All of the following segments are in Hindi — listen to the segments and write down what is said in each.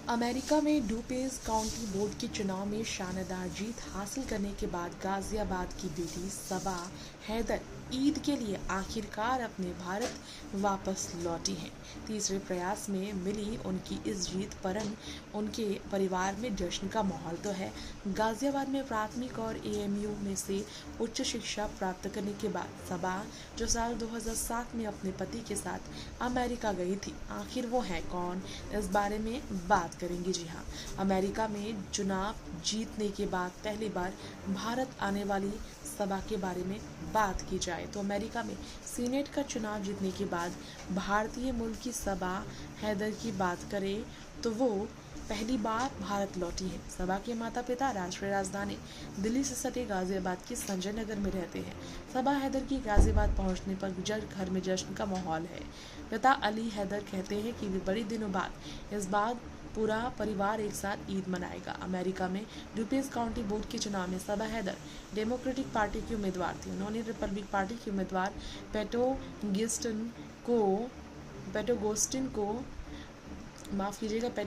अमेरिका में डुपेस काउंटी बोर्ड के चुनाव में शानदार जीत हासिल करने के बाद गाजियाबाद की बेटी सबा हैदर ईद के लिए आखिरकार अपने भारत वापस लौटी हैं। तीसरे प्रयास में मिली उनकी इस जीत पर उनके परिवार में जश्न का माहौल तो है। गाजियाबाद में प्राथमिक और एएमयू में से उच्च शिक्षा प्राप्त करने के बाद सबा, जो साल 2007 में अपने पति के साथ अमेरिका गई थी, आखिर वो है कौन, इस बारे में बात करेंगे। जी हाँ, अमेरिका में चुनाव जीतने के बाद पहली बार भारत आने वाली सबा के बारे में बात की जाए तो अमेरिका में सीनेट का चुनाव जीतने के बाद भारतीय मूल की सबा हैदर की बात करें तो वो पहली बार भारत लौटी है। सबा के माता पिता राष्ट्रीय राजधानी दिल्ली से सटे गाजियाबाद के संजय नगर में रहते हैं। सबा हैदर की गाजियाबाद पहुंचने पर घर में जश्न का माहौल है। पिता अली हैदर कहते हैं कि वे बड़े दिनों बाद इस बार पूरा परिवार एक साथ ईद मनाएगा। अमेरिका में डुपेस काउंटी बोर्ड के चुनाव में सबा हैदर डेमोक्रेटिक पार्टी की उम्मीदवार थी। उन्होंने रिपब्लिक पार्टी की उम्मीदवार पैटी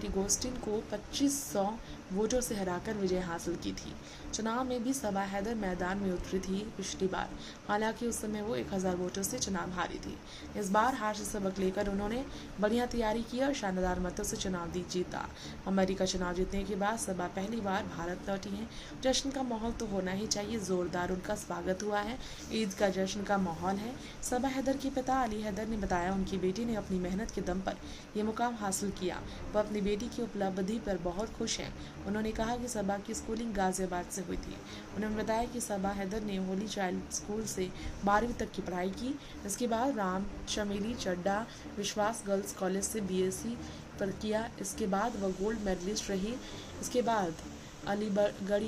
गोस्टिन को 2500 वोटों से हराकर विजय हासिल की थी। चुनाव में भी सबा हैदर मैदान में उतरी थी पिछली बार, हालांकि उस समय वो 1000 वोटों से चुनाव हारी थी। इस बार हार से सबक लेकर उन्होंने बढ़िया तैयारी की और शानदार मतों से चुनाव जीता। अमेरिका चुनाव जीतने के बाद सबा पहली बार भारत लौटी हैं। जश्न का माहौल तो होना ही चाहिए, जोरदार उनका स्वागत हुआ है। ईद का जश्न का माहौल है। सबा हैदर के पिता अली हैदर ने बताया, उनकी बेटी ने अपनी मेहनत के दम पर यह मुकाम हासिल किया। वह अपनी बेटी की उपलब्धि पर बहुत खुश हैं। उन्होंने कहा कि सबा की स्कूलिंग गाजियाबाद से हुई थी। उन्होंने बताया कि सबा हैदर ने होली चाइल्ड स्कूल से 12वीं तक की पढ़ाई की। इसके बाद राम शमीली चड्डा विश्वास गर्ल्स कॉलेज से बीएससी पर किया। इसके बाद वह गोल्ड मेडलिस्ट रही। इसके बाद अलीगढ़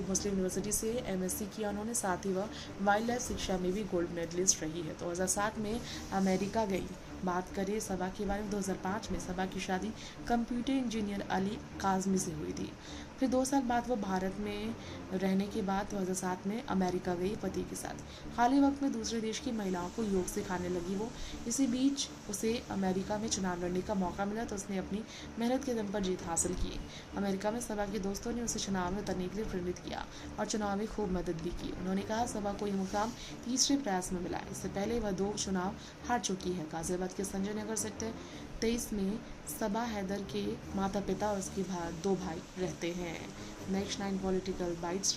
मुस्लिम यूनिवर्सिटी से एमएससी किया उन्होंने। साथ ही वह वाइल्ड लाइफ शिक्षा में भी गोल्ड मेडलिस्ट रही है। 2007 में अमेरिका गई। बात करें सबा के बारे में, 2005 में सबा की शादी कंप्यूटर इंजीनियर अली काजमी से हुई थी। फिर 2 साल बाद वो भारत में रहने के बाद 2007 में अमेरिका गई पति के साथ। खाली वक्त में दूसरे देश की महिलाओं को योग सिखाने लगी वो। इसी बीच उसे अमेरिका में चुनाव लड़ने का मौका मिला तो उसने अपनी मेहनत के दम पर जीत हासिल की। अमेरिका में सबा के दोस्तों ने उसे चुनाव में उतरने के लिए प्रेरित किया और चुनाव में खूब मदद भी की। उन्होंने कहा सबा को यह मुकाम तीसरे प्रयास में मिला। इससे पहले वह 2 चुनाव हार चुकी है। गाजियाबाद के संजय नगर सेक्टर 23 में सबा हैदर के माता पिता और उसके 2 भाई रहते हैं। Next 9 political bytes.